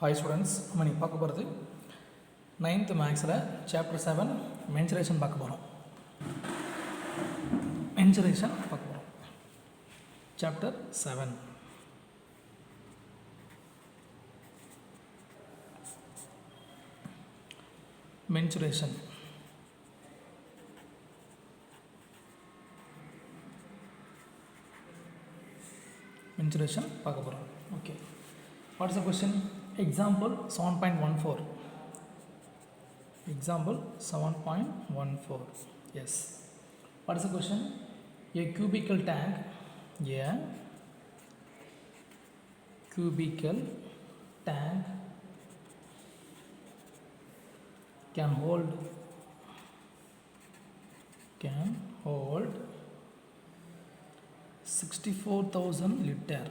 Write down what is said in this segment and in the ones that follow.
Hi students, நம்ம இன்னைக்கு பார்க்க போகிறது 9th மேக்ஸில் சாப்டர் 7 மென்சுரேஷன் பார்க்க போகிறோம். மென்சுரேஷன் பார்க்க போகிறோம். Chapter 7 mensuration. மென்சுரேஷன் பார்க்க போகிறோம். Okay, what is the question? Example 7.14. Example 7.14. Yes. What is the question? A cubical tank. A cubical tank can hold 64,000 liter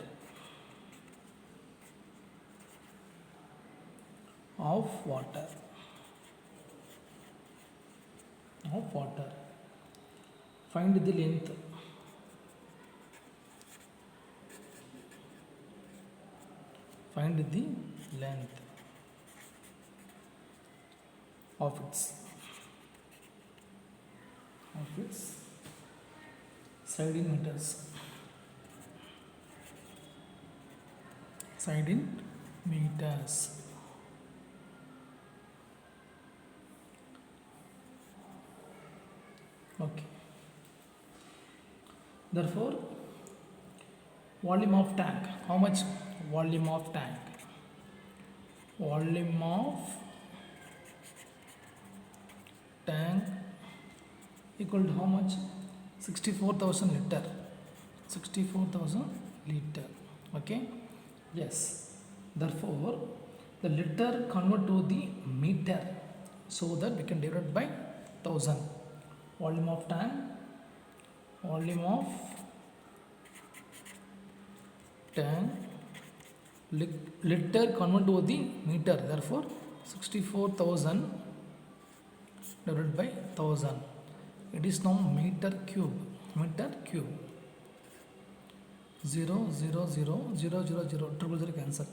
of water. Find the length. Find the length of its side in meters. Side in meters. Okay. Therefore, volume of tank. How much? Volume of tank. Volume of tank equal to how much? 64,000 liter. 64,000 liter. Okay. Yes. Therefore, the liter convert to the meter, so that we can divide by 1000. Volume of tank, liter convert to the meter, therefore 64,000 divided by 1000, it is now meter cube. 0 0 0 0 0 0 triple 0 cancel.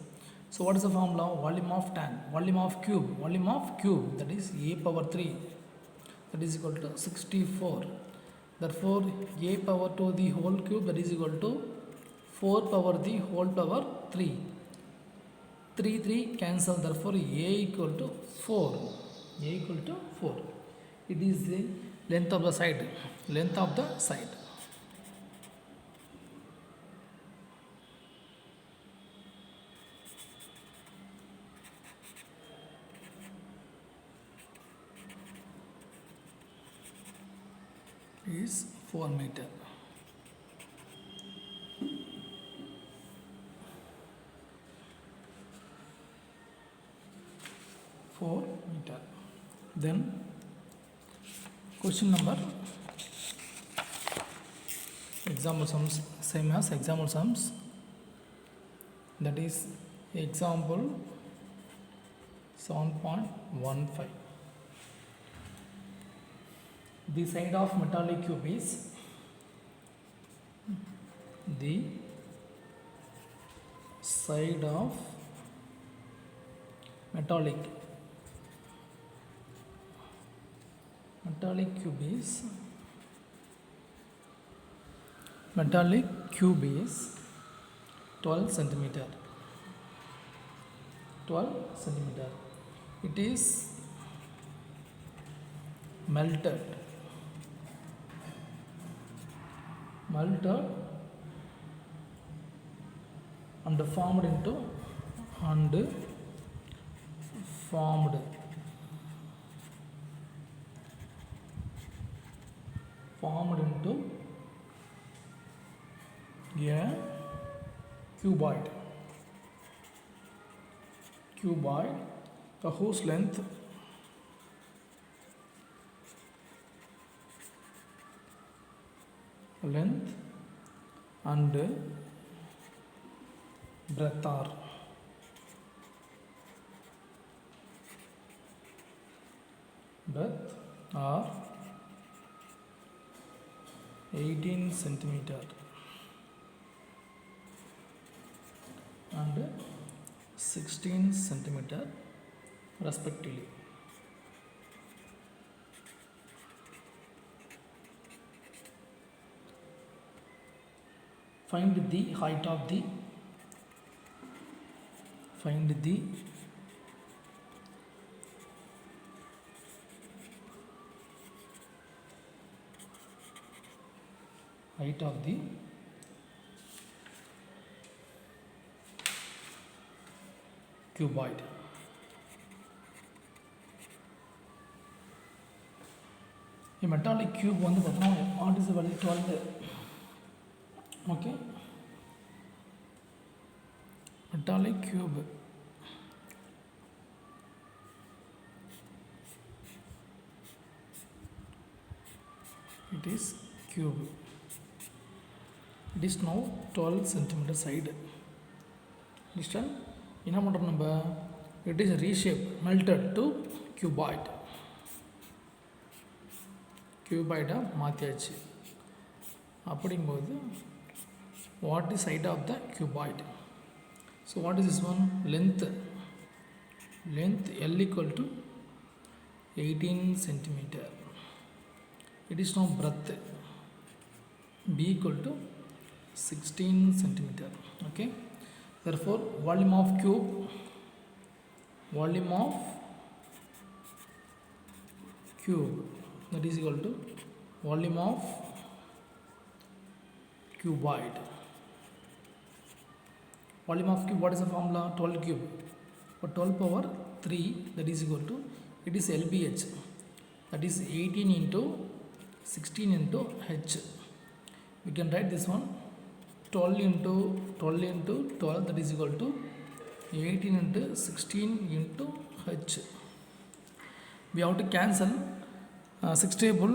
So what is the formula? Volume of tank, volume of cube, that is a power 3, that is equal to 64. Therefore a power to the whole cube, that is equal to 4 power the whole power 3. 3 cancel, therefore a equal to 4. It is the length of the side. Is 4 meter. Then question number, example sums, same as example sums, that is example 7.15. The side of metallic cube is metallic cube is 12 centimeter. It is melted and formed into a cuboid, whose length and breadth are 18 centimeter and 16 centimeter respectively. Find the height of the height of the cuboid. A metallic cube வந்து பார்த்தோம்னா what is the value 12. Okay, metallic cube it is cube, it is now 12 centimeter side. Understand? என்ன பண்ணுறோம் நம்ம, it is reshaped, melted to cuboid. cuboid மாற்றியாச்சு. அப்படிங்கும்போது what is height of the cuboid? So what is this one? Length L equal to 18 centimeter. It is now breadth B equal to 16 centimeter. Okay, therefore volume of cube that is equal to volume of cuboid. Volume of cube, what is the formula? 12 cube. For 12 power 3, that is equal to, it is LBH, that is 18 into 16 into H. We can write this one 12 into 12, that is equal to 18 into 16 into H. We have to cancel 6 table,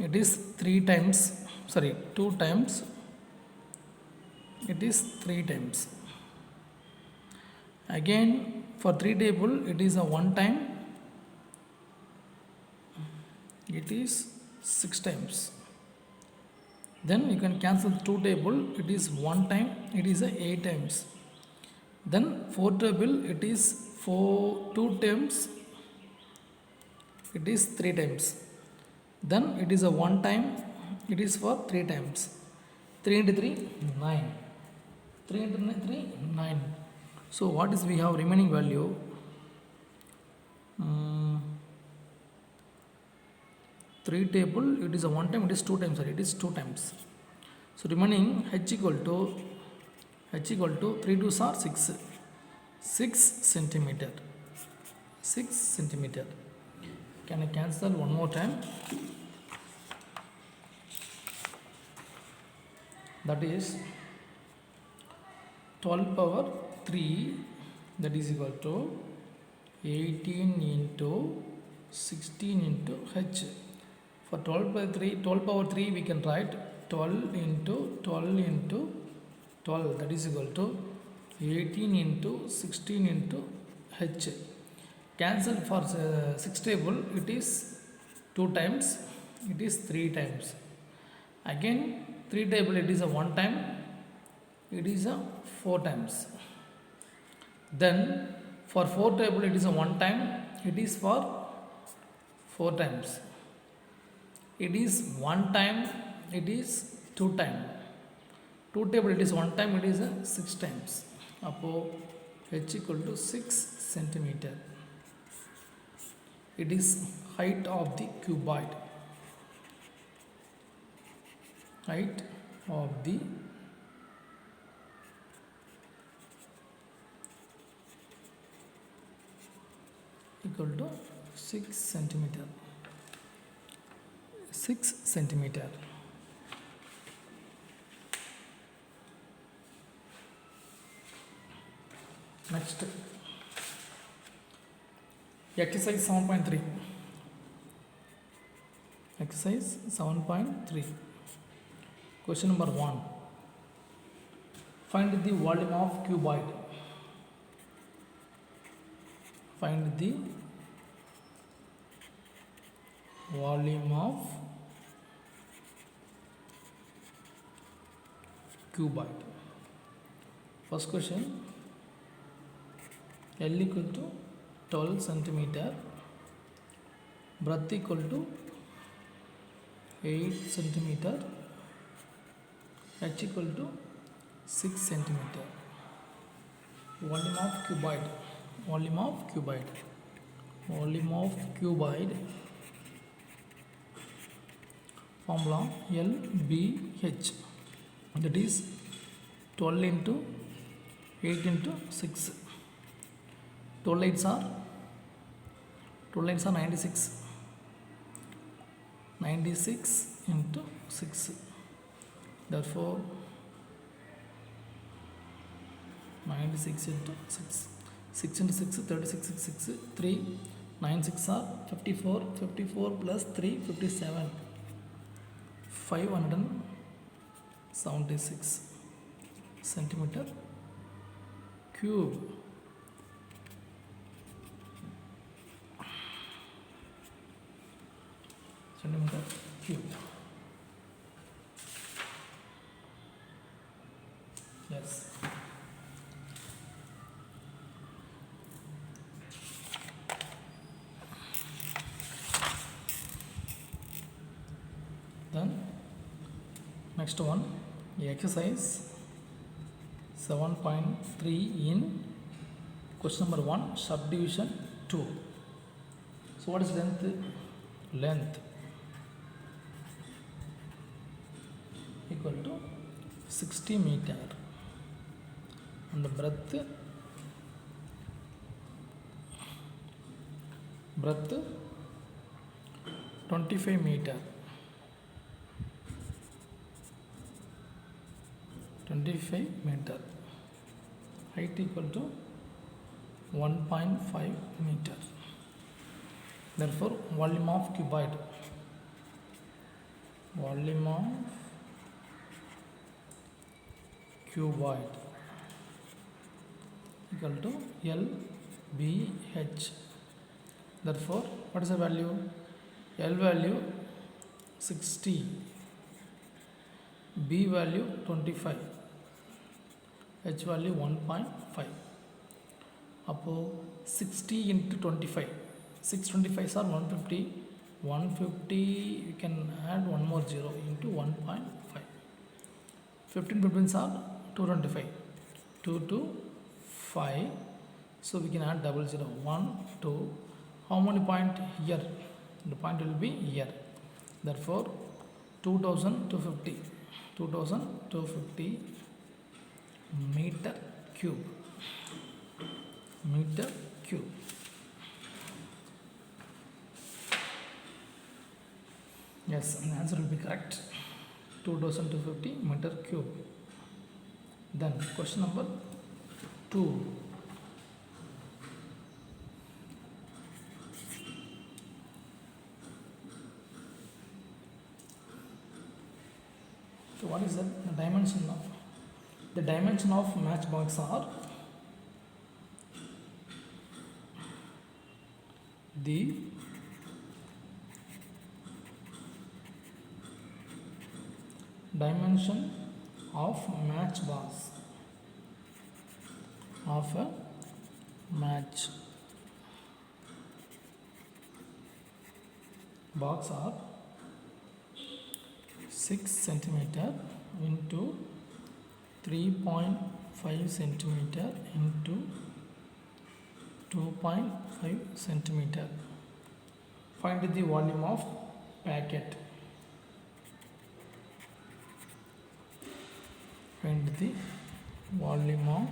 it is 2 times, it is 3 times. Again for 3 table it is a 1 time, it is 6 times. Then you can cancel 2 table, it is 1 time, it is a 8 times. Then 4 table it is 2 times, it is 3 times. Then it is a 1 time, it is for 3 times. 3 into 3 9, 3 into 3 9. So what is we have remaining value? 3 table it is a 1 time, it is 2 times, sorry, it is 2 times. So remaining H equal to 3 2s are 6 centimeter. Can I cancel one more time? That is 12 power 3, that is equal to 18 into 16 into H. For 12 power 3 we can write 12 into 12, that is equal to 18 into 16 into H. Cancel for 6 table, it is 2 times, it is 3 times. Again 3 table it is a 1 time, it is a 4 times. Then for 4 table it is a 1 time, it is for 4 times. It is 1 time, it is 2 time. 2 table it is 1 time, it is a 6 times. Appo H equal to 6 centimeter. It is height of the cuboid. Height of the equal to 6 centimeter. 6 centimeter. Next, exercise 7.3. Exercise 7.3. Question number 1. Find the volume of cuboid. Find the volume of cuboid. First question. L equal to 12 centimeter, breadth equal to 8 centimeter, h equal to 6 centimeter. Volume of cuboid, volume of cuboid, volume of cuboid formula LBH, that is 12 into 8 into 6. 12 8s are 96. 96 into 6. Therefore 96 into 6. 6 into 6 36, 6 6 3 9 6 are 54. 54 plus 3 57. 576 centimeter cube. Centimeter cube. Yes. Then next one, exercise 7.3 in question number 1, subdivision 2. So what is length? Length equal to 60 meter and the breadth 25 meter. 25 meter. Height equal to 1.5 meter. Therefore volume of cuboid, volume of cuboid equal to LBH. Therefore what is the value? L value 60, B value 25, H value 1.5. Appo 60 into 25, 625s are 150. 150 you can add one more 0 into 1.5. 15 15s are 225. 2 to 5. So we can add double 0. 1 2. How many point here? The point will be here. Therefore 2250. 2250 meter cube. Meter cube. Yes, and the answer will be correct. 2250 meter cube. Then question number 2. So what is the dimension of? The dimension of matchbox are the dimension of matchbox of a match box are 6 centimeter into 3.5 centimeter into 2.5 centimeter. Find the volume of packet. Find the volume of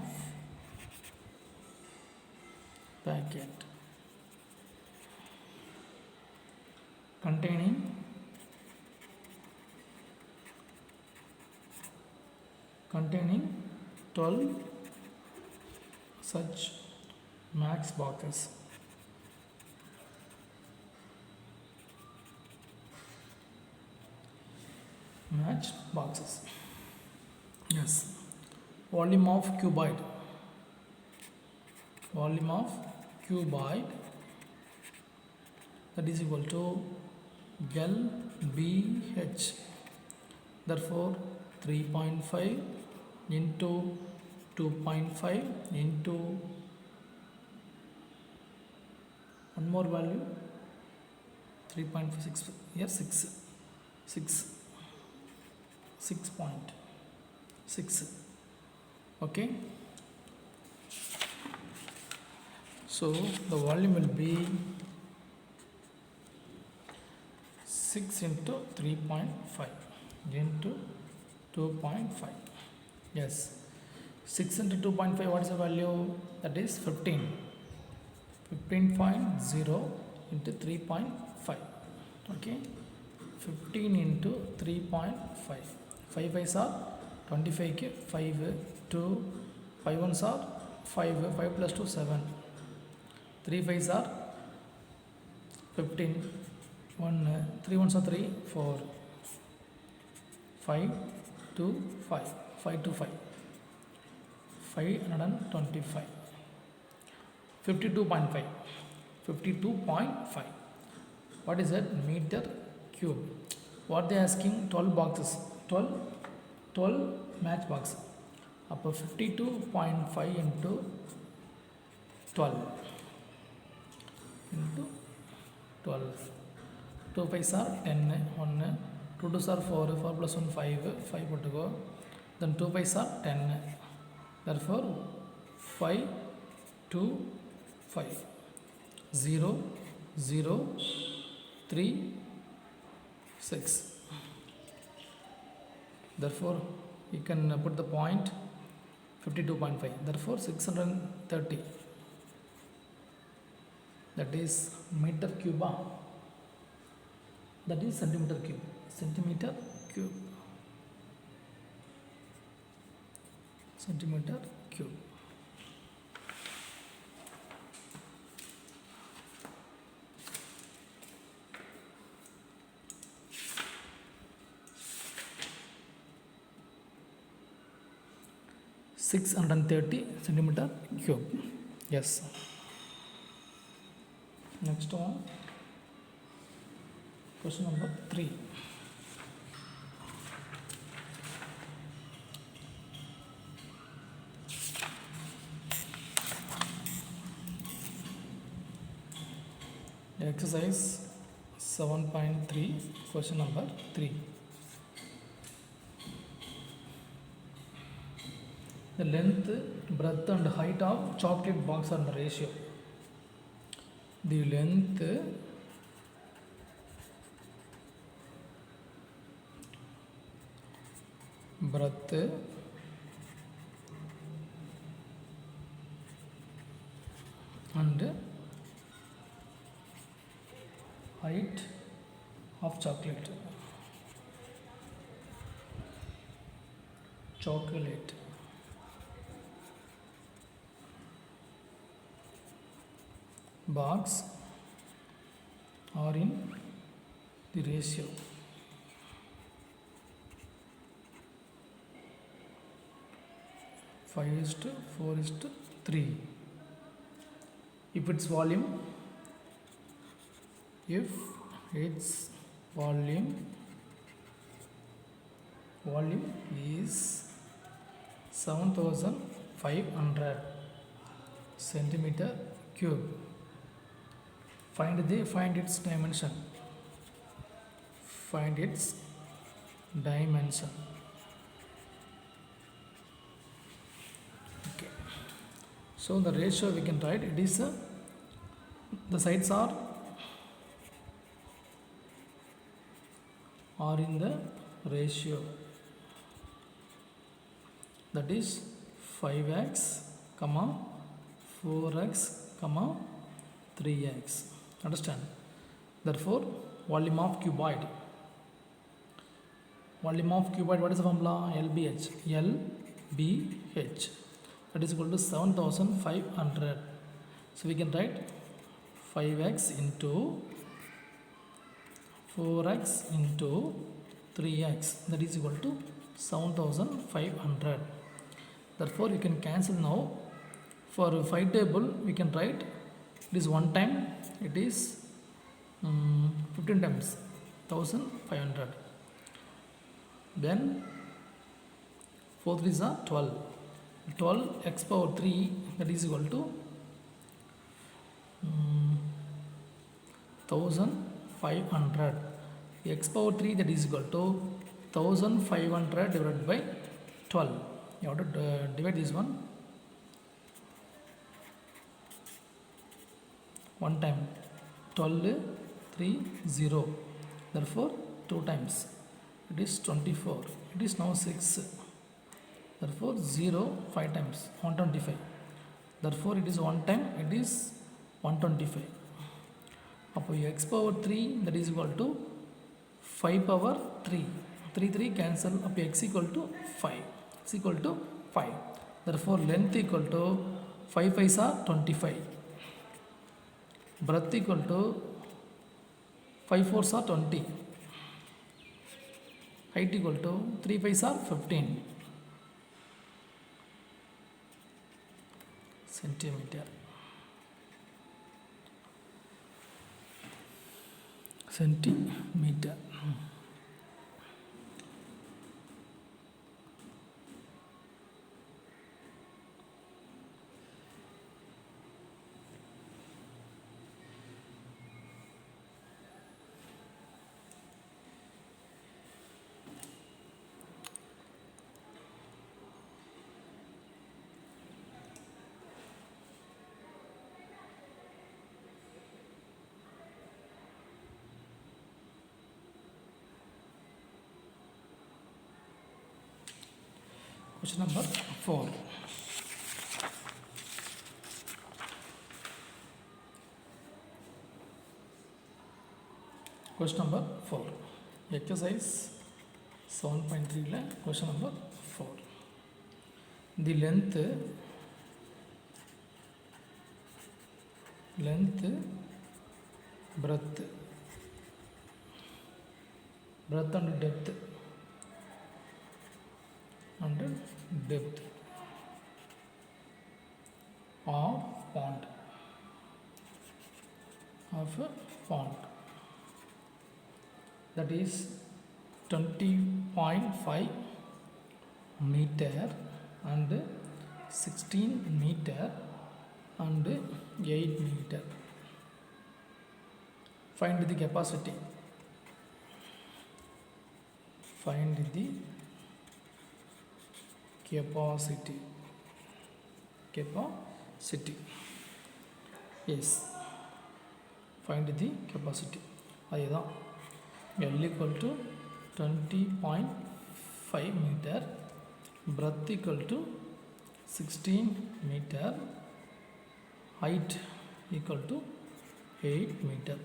packet containing 12 such max boxes. Match boxes. Yes. Volume of cuboid. Volume of cuboid, that is equal to LBH. Therefore 3.5 into 2.5 into one more value 3.6 here 6 6.6. Okay, so the volume will be 6 into 3.5 into 2.5. Yes, 6 into 2.5, what is the value? That is 15. 15.0 into 3.5. Okay, 15 into 3.5. 5 5s are 25 ke 5 2 5 1s are 5 5 plus 2 7 3 5s are 15 1 3 1s are 3 4 5 2 5 5 to 5 525 52.5 52.5. What is that? Meter cube. What they asking? 12 boxes, 12 match box. Up 52.5 into 12 into 12. 2 5s are 10 1 2 2s are 4 4 plus 1 5 5 put to go, then 2 5s are 10, therefore 5 2 5 0 0 3 6. Therefore you can put the point 52.5, therefore 630, that is meter cube, that is centimeter cube, centimeter cube, centimeter cube. Six 630 centimeter cube. Yes. Next one, question number 3. Exercise 7.3, question number 3. The length, breadth and height of chocolate box are the ratio. The length, breadth and height of chocolate. Box are in the ratio 5:4:3. If its volume is 7500 centimeter cube, find its dimension. Okay, so the ratio we can write, it is the sides are in the ratio, that is 5x, 4x, 3x. Understand? Therefore volume of cuboid, what is the formula? LBH, that is equal to 7500. So we can write 5x into 4x into 3x, that is equal to 7500. Therefore you can cancel now. For 5 table we can write, it is 1 time, it is 15 times 1500, then 4 3s are 12 x power 3, that is equal to 1500. X power 3 that is equal to 1500 divided by 12. You have to divide this one time. 12 3 0, therefore 2 times it is 24. It is now 6, therefore 0 5 times 125, therefore it is 1 time, it is 125. Up x power 3 that is equal to 5 power 3, 3 cancel, up x equal to 5, x equal to 5, therefore length equal to 5 5s are 25, breadth equal to 5 4s are 20, height equal to 3 5s are 15 centimeter. Question number 4. Question number 4. Exercise 7.3 question number 4. The length breadth and depth of pond that is 20.5 meter and 16 meter and 8 meter. Find the capacity. Capacity. Yes. Find the capacity. அதுதான் L equal to 20.5 meter, breadth equal to 16 meter, height equal to 8 meter.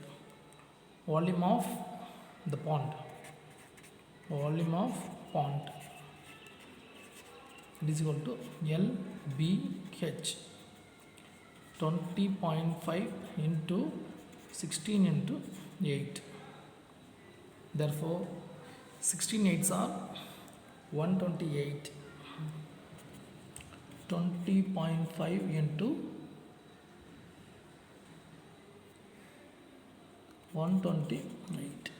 Volume of the pond. It is equal to LBH. 20.5 into 16 into 8. Therefore 16 8s are 128. 20.5 into 128.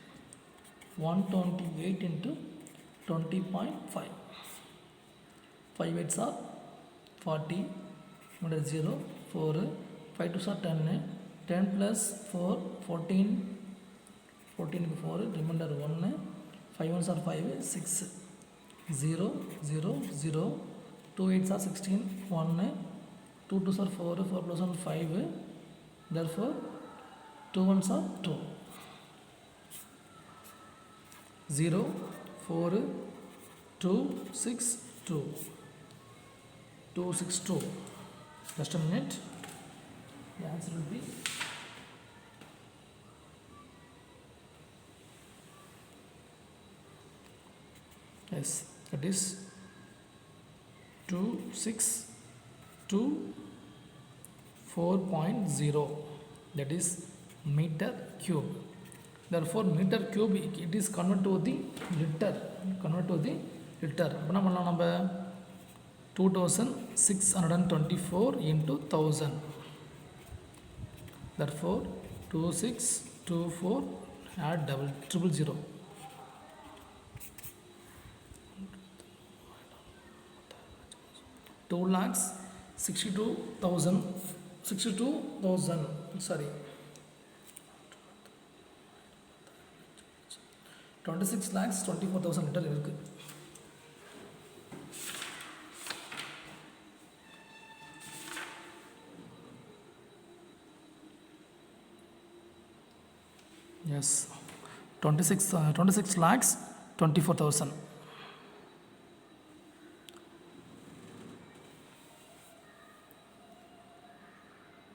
128 into 20.5. 5 8s are 40. 0 4. 5 2s are 10. 10 plus 4 14. 14 4, remainder 1. 5 1s are 5. 6 0 0 0. 2 8s are 16. 1. 2 2s are 4. 4 plus 1 5. Therefore 2 1s are 2. 0 4 2 6 2. 2 6 2. Just a minute. The answer will be yes, it is 262.4.0, that is meter cube. Therefore meter cube it is converted to the liter. அப்போ பண்ணலாம் நம்ம 2624 into 1000. Therefore 2624 add triple zero. 2,62,000. Sorry. 26 lakhs 24,000 litre இருக்குது. Yes 26 lakhs 24,000